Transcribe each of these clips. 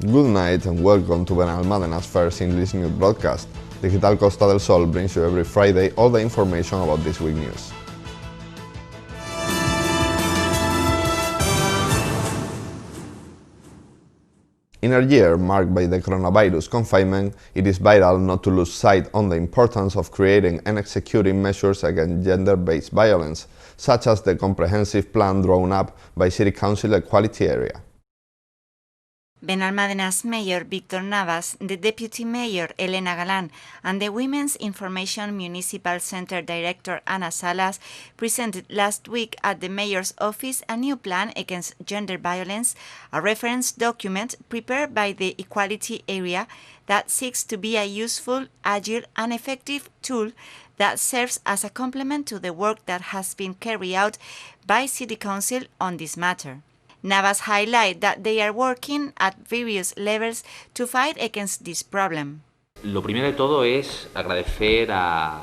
Good night and welcome to Benalmádena's first English news broadcast. Digital Costa del Sol brings you every Friday all the information about this week's news. In a year marked by the coronavirus confinement, it is vital not to lose sight on the importance of creating and executing measures against gender-based violence, such as the comprehensive plan drawn up by City Council Equality Area. Benalmádena's Mayor Víctor Navas, the Deputy Mayor Elena Galán, and the Women's Information Municipal Center Director Ana Salas presented last week at the Mayor's office a new plan against gender violence, a reference document prepared by the Equality Area that seeks to be a useful, agile, and effective tool that serves as a complement to the work that has been carried out by City Council on this matter. Navas highlighted that they are working at various levels to fight against this problem. Lo primero de todo es agradecer a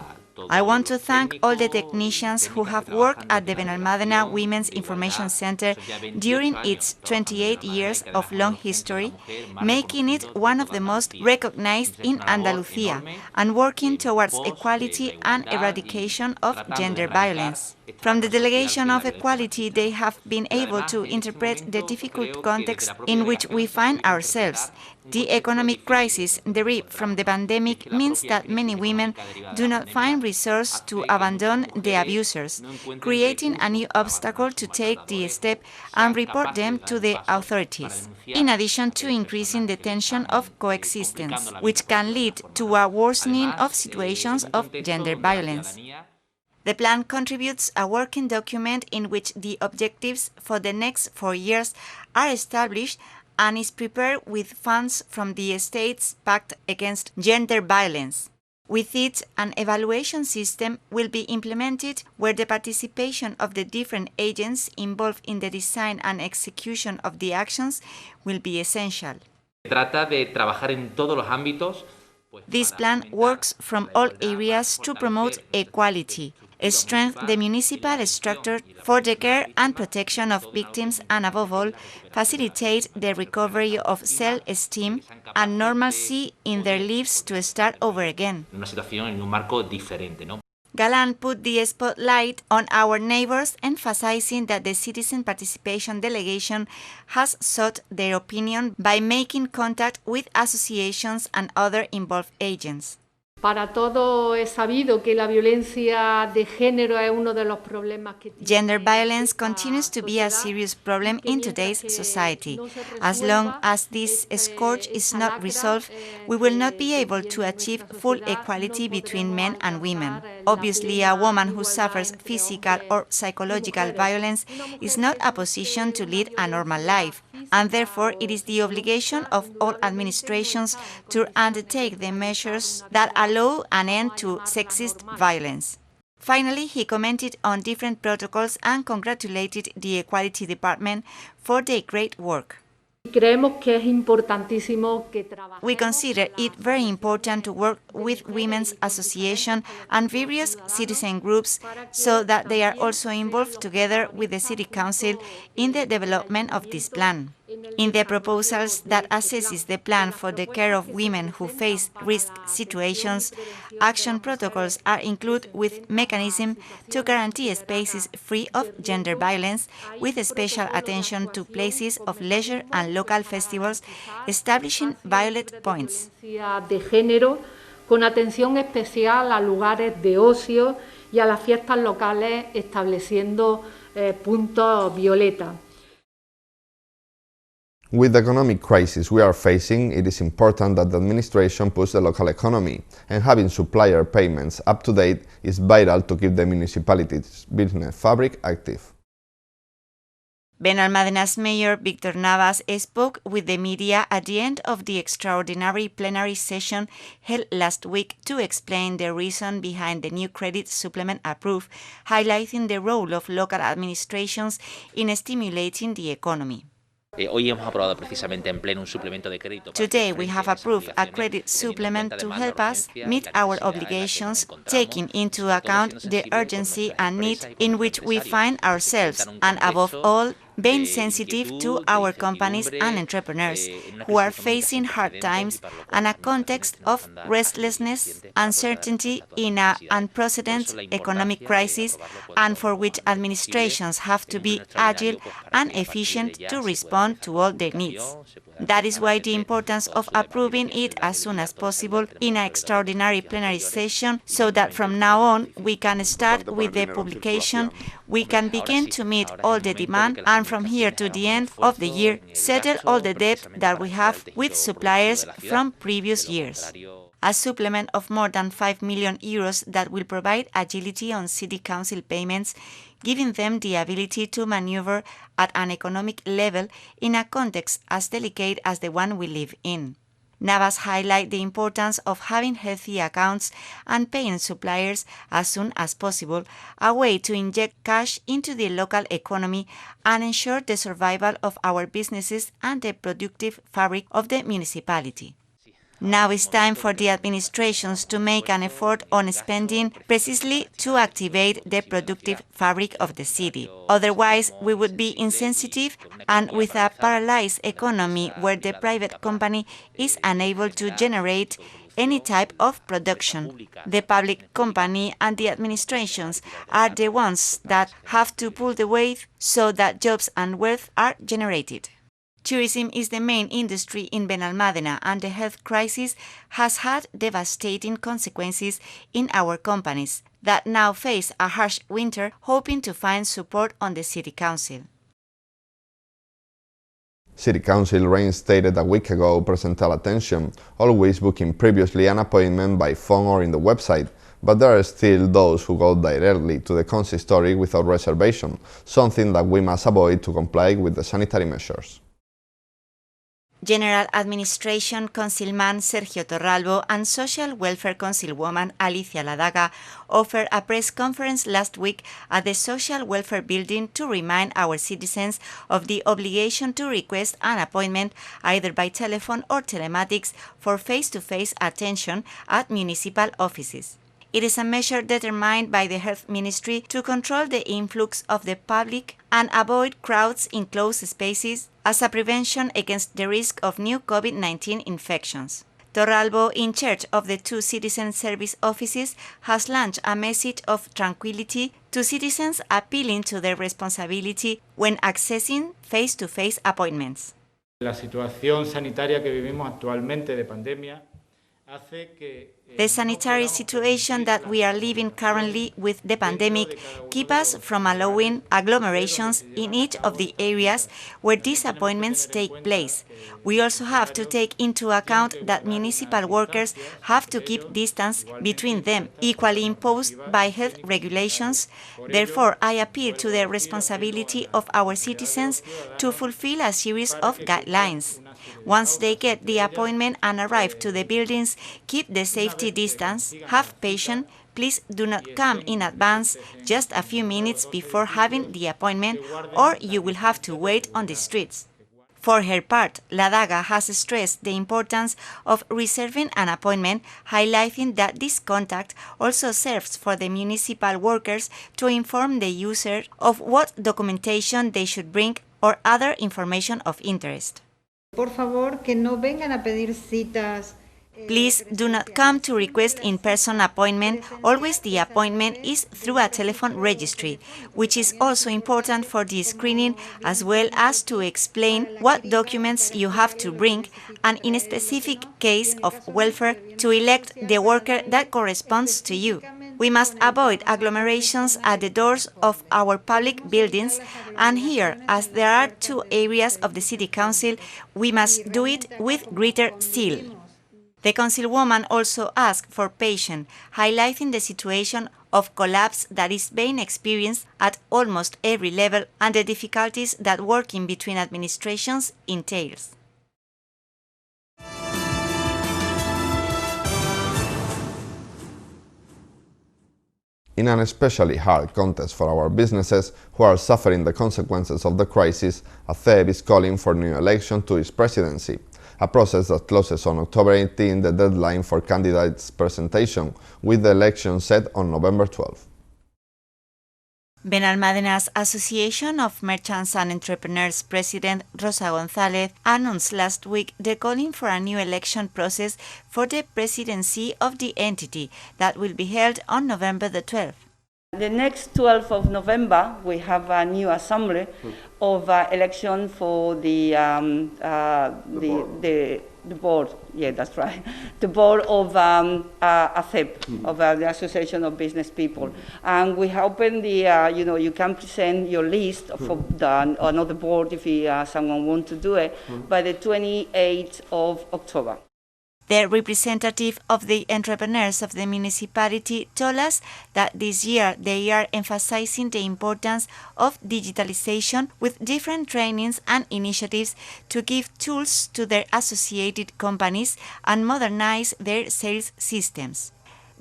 I want to thank all the technicians who have worked at the Benalmádena Women's Information Center during its 28 years of long history, making it one of the most recognized in Andalusia and working towards equality and eradication of gender violence. From the Delegation of Equality, they have been able to interpret the difficult context in which we find ourselves. The economic crisis derived from the pandemic means that many women do not find resource to abandon the abusers, creating a new obstacle to take the step and report them to the authorities, in addition to increasing the tension of coexistence, which can lead to a worsening of situations of gender violence. The plan contributes a working document in which the objectives for the next 4 years are established and is prepared with funds from the State's Pact Against Gender Violence. With it, an evaluation system will be implemented where the participation of the different agents involved in the design and execution of the actions will be essential. Trata de trabajar en todos los ámbitos. This plan works from all areas to promote equality, strengthen the municipal structure for the care and protection of victims, and above all, facilitate the recovery of self-esteem and normalcy in their lives to start over again. Galán put the spotlight on our neighbors, emphasizing that the Citizen Participation Delegation has sought their opinion by making contact with associations and other involved agents. Para todos es sabido que la violencia de género es uno de los problemas que Gender violence continues to be a serious problem in today's society. As long as this scourge is not resolved, we will not be able to achieve full equality between men and women. Obviously, a woman who suffers physical or psychological violence is not a position to lead a normal life, and therefore it is the obligation of all administrations to undertake the measures that allow an end to sexist violence. Finally, he commented on different protocols and congratulated the Equality Department for their great work. We consider it very important to work with women's associations and various citizen groups so that they are also involved together with the City Council in the development of this plan. In the proposals that assesses the plan for the care of women who face risk situations, action protocols are included with mechanisms to guarantee spaces free of gender violence, with special attention to places of leisure and local festivals, establishing violet points. De género, con atención especial a lugares de ocio y a las fiestas locales, estableciendo puntos violeta. With the economic crisis we are facing, it is important that the administration push the local economy, and having supplier payments up to date is vital to keep the municipality's business fabric active. Benalmádena's Mayor Víctor Navas spoke with the media at the end of the extraordinary plenary session held last week to explain the reason behind the new credit supplement approved, highlighting the role of local administrations in stimulating the economy. Hoy hemos aprobado precisamente en pleno un suplemento de crédito. Today we have approved a credit supplement to help us meet our obligations, taking into account the urgency and need in which we find ourselves, and above all, being sensitive to our companies and entrepreneurs who are facing hard times and a context of restlessness, uncertainty in an unprecedented economic crisis, and for which administrations have to be agile and efficient to respond to all their needs. That is why the importance of approving it as soon as possible in an extraordinary plenary session, so that from now on we can start with the publication, we can begin to meet all the demand, and from here to the end of the year settle all the debt that we have with suppliers from previous years. A supplement of more than 5 million euros that will provide agility on City Council payments, giving them the ability to maneuver at an economic level in a context as delicate as the one we live in. Navas highlight the importance of having healthy accounts and paying suppliers as soon as possible, a way to inject cash into the local economy and ensure the survival of our businesses and the productive fabric of the municipality. Now it's time for the administrations to make an effort on spending precisely to activate the productive fabric of the city. Otherwise, we would be insensitive and with a paralyzed economy where the private company is unable to generate any type of production. The public company and the administrations are the ones that have to pull the weight so that jobs and wealth are generated. Tourism is the main industry in Benalmádena, and the health crisis has had devastating consequences in our companies that now face a harsh winter, hoping to find support on the City Council. City Council reinstated a week ago presental attention, always booking previously an appointment by phone or in the website, but there are still those who go directly to the consistory without reservation, something that we must avoid to comply with the sanitary measures. General Administration Councilman Sergio Torralbo and Social Welfare Councilwoman Alicia Ladaga offered a press conference last week at the Social Welfare Building to remind our citizens of the obligation to request an appointment either by telephone or telematics for face-to-face attention at municipal offices. It is a measure determined by the Health Ministry to control the influx of the public and avoid crowds in closed spaces as a prevention against the risk of new COVID-19 infections. Torralbo, in charge of the two citizen service offices, has launched a message of tranquility to citizens, appealing to their responsibility when accessing face-to-face appointments. La situación sanitaria que vivimos actualmente de pandemia. The sanitary situation that we are living currently with the pandemic keep us from allowing agglomerations in each of the areas where these appointments take place. We also have to take into account that municipal workers have to keep distance between them, equally imposed by health regulations. Therefore, I appeal to the responsibility of our citizens to fulfill a series of guidelines. Once they get the appointment and arrive to the buildings, keep the safety distance, have patience, please do not come in advance just a few minutes before having the appointment, or you will have to wait on the streets. For her part, Ladaga has stressed the importance of reserving an appointment, highlighting that this contact also serves for the municipal workers to inform the user of what documentation they should bring or other information of interest. Por favor, que no vengan a pedir citas. Please do not come to request in-person appointment. Always the appointment is through a telephone registry, which is also important for the screening, as well as to explain what documents you have to bring, and in a specific case of welfare, to elect the worker that corresponds to you. We must avoid agglomerations at the doors of our public buildings, and here, as there are two areas of the City Council, we must do it with greater zeal. The councilwoman also asked for patience, highlighting the situation of collapse that is being experienced at almost every level and the difficulties that working between administrations entails. In an especially hard context for our businesses who are suffering the consequences of the crisis, ACEB is calling for new election to its presidency, a process that closes on October 18 the deadline for candidates' presentation, with the election set on November 12. Benalmádena's Association of Merchants and Entrepreneurs President Rosa González announced last week the calling for a new election process for the presidency of the entity that will be held on November the 12th. The next 12th of November, we have a new assembly of election for the board. Yeah, that's right. The board of ACEP, of the Association of Business People, and we open the. You can present your list for another board if someone wants to do it by the 28th of October. The representative of the entrepreneurs of the municipality told us that this year they are emphasizing the importance of digitalization with different trainings and initiatives to give tools to their associated companies and modernize their sales systems.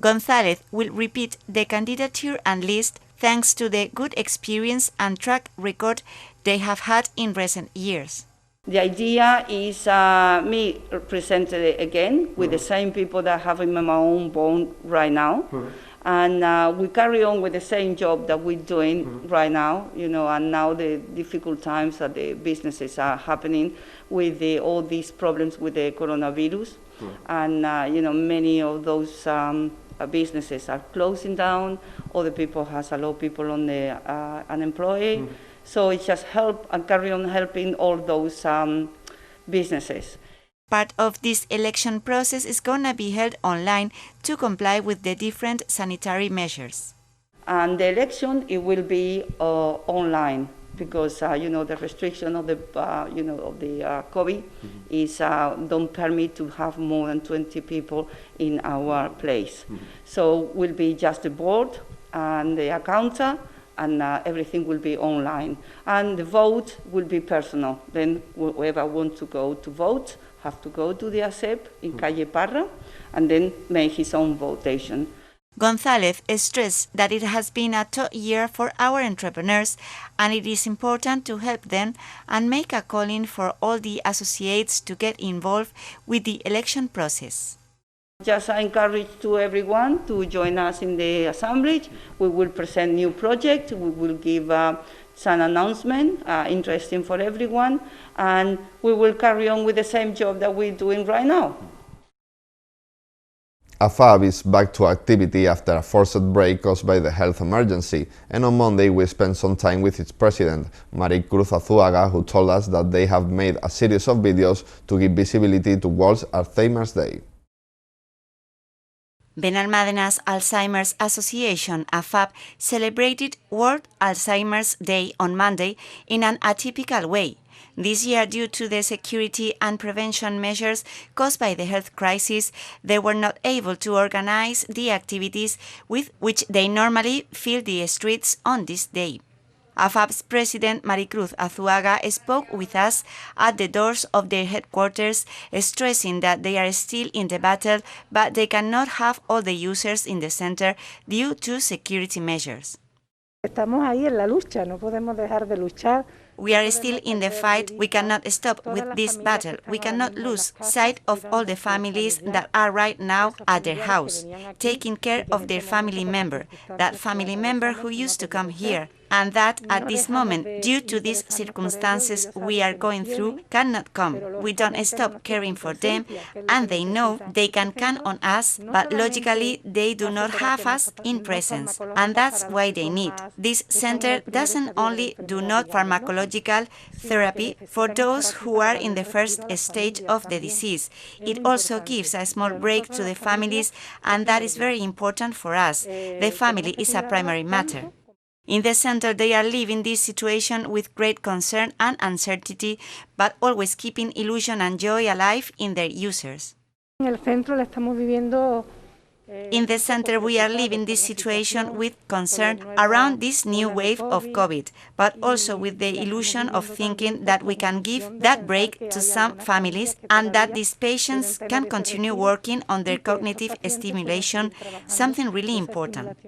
González will repeat the candidature and list thanks to the good experience and track record they have had in recent years. The idea is me presented it again with the same people that have in my own bone right now. And we carry on with the same job that we're doing right now, and now the difficult times that the businesses are happening with all these problems with the coronavirus. And, many of those businesses are closing down. Other people has a lot of people on the unemployed. So it just help and carry on helping all those businesses. Part of this election process is going to be held online to comply with the different sanitary measures. And the election, it will be online because the restriction of the COVID is don't permit to have more than 20 people in our place. So will be just the board and the accountant. And everything will be online. And the vote will be personal. Then whoever wants to go to vote have to go to the ACEP in Calle Parra and then make his own votation. González stressed that it has been a tough year for our entrepreneurs and it is important to help them and make a calling for all the associates to get involved with the election process. Just encourage to everyone to join us in the assembly. We will present new projects. We will give some announcement, interesting for everyone, and we will carry on with the same job that we're doing right now. AFAB is back to activity after a forced break caused by the health emergency, and on Monday we spent some time with its president, Maricruz Azuaga, who told us that they have made a series of videos to give visibility to World Alzheimer's Day. Benalmádena's Alzheimer's Association, AFAB, celebrated World Alzheimer's Day on Monday in an atypical way. This year, due to the security and prevention measures caused by the health crisis, they were not able to organize the activities with which they normally fill the streets on this day. AFAB's president Maricruz Azuaga spoke with us at the doors of their headquarters, stressing that they are still in the battle, but they cannot have all the users in the center due to security measures. Estamos ahí en la lucha, no podemos dejar de luchar. We are still in the fight. We cannot stop with this battle. We cannot lose sight of all the families that are right now at their house, taking care of their family member, that family member who used to come here, and that at this moment, due to these circumstances we are going through, cannot come. We don't stop caring for them, and they know they can count on us, but logically they do not have us in presence, and that's why they need. This center doesn't only do not pharmacological therapy for those who are in the first stage of the disease. It also gives a small break to the families, and that is very important for us. The family is a primary matter. In the center, they are living this situation with great concern and uncertainty, but always keeping illusion and joy alive in their users. In the center, we are living this situation with concern around this new wave of COVID, but also with the illusion of thinking that we can give that break to some families and that these patients can continue working on their cognitive stimulation, something really important.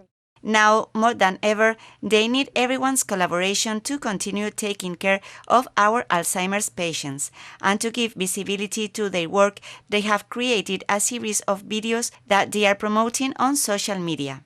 Now, more than ever, they need everyone's collaboration to continue taking care of our Alzheimer's patients. And to give visibility to their work, they have created a series of videos that they are promoting on social media.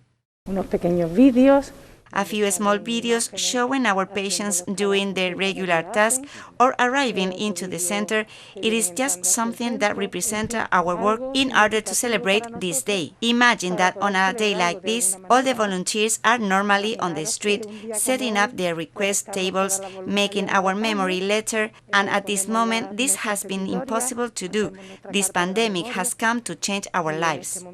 Unos pequeños vídeos A few small videos showing our patients doing their regular task or arriving into the center, it is just something that represents our work in order to celebrate this day. Imagine that on a day like this, all the volunteers are normally on the street, setting up their request tables, making our memory letter, and at this moment this has been impossible to do. This pandemic has come to change our lives.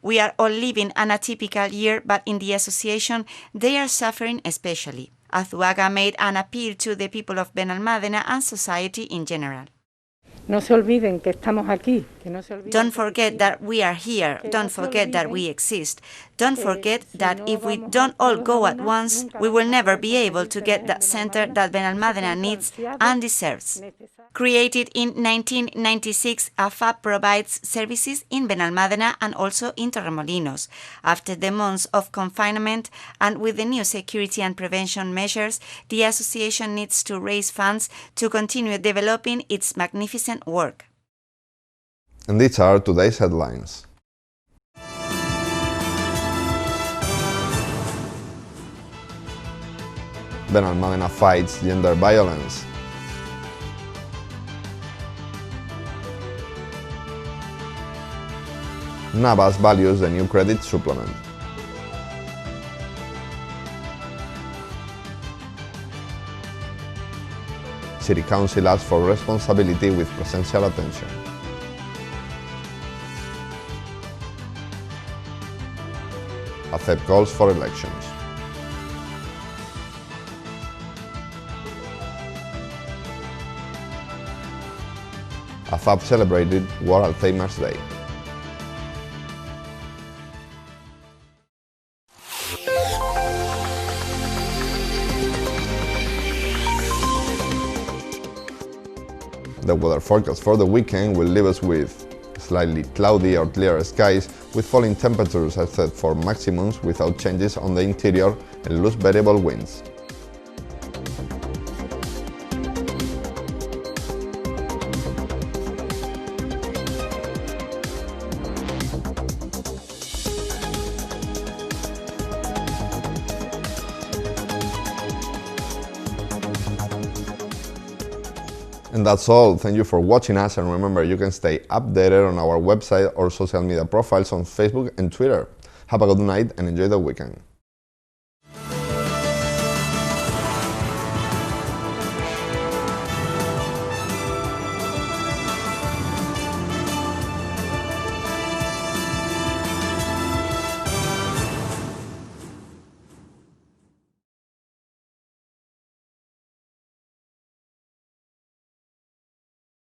We are all living an atypical year, but in the association, they are suffering especially. Azuaga made an appeal to the people of Benalmádena and society in general. No se olviden que estamos aquí. Don't forget that we are here. Don't forget that we exist. Don't forget that if we don't all go at once, we will never be able to get that center that Benalmádena needs and deserves. Created in 1996, AFAP provides services in Benalmádena and also in Torremolinos. After the months of confinement and with the new security and prevention measures, the association needs to raise funds to continue developing its magnificent work. And these are today's headlines. Benalmádena fights gender violence. Navas values the new credit supplement. City Council asks for responsibility with presential attention. AFEP calls for elections. AFAP celebrated World Alzheimer's Day. The weather forecast for the weekend will leave us with slightly cloudy or clear skies with falling temperatures except for maximums without changes on the interior and loose variable winds. And that's all. Thank you for watching us, and remember, you can stay updated on our website or social media profiles on Facebook and Twitter. Have a good night and enjoy the weekend.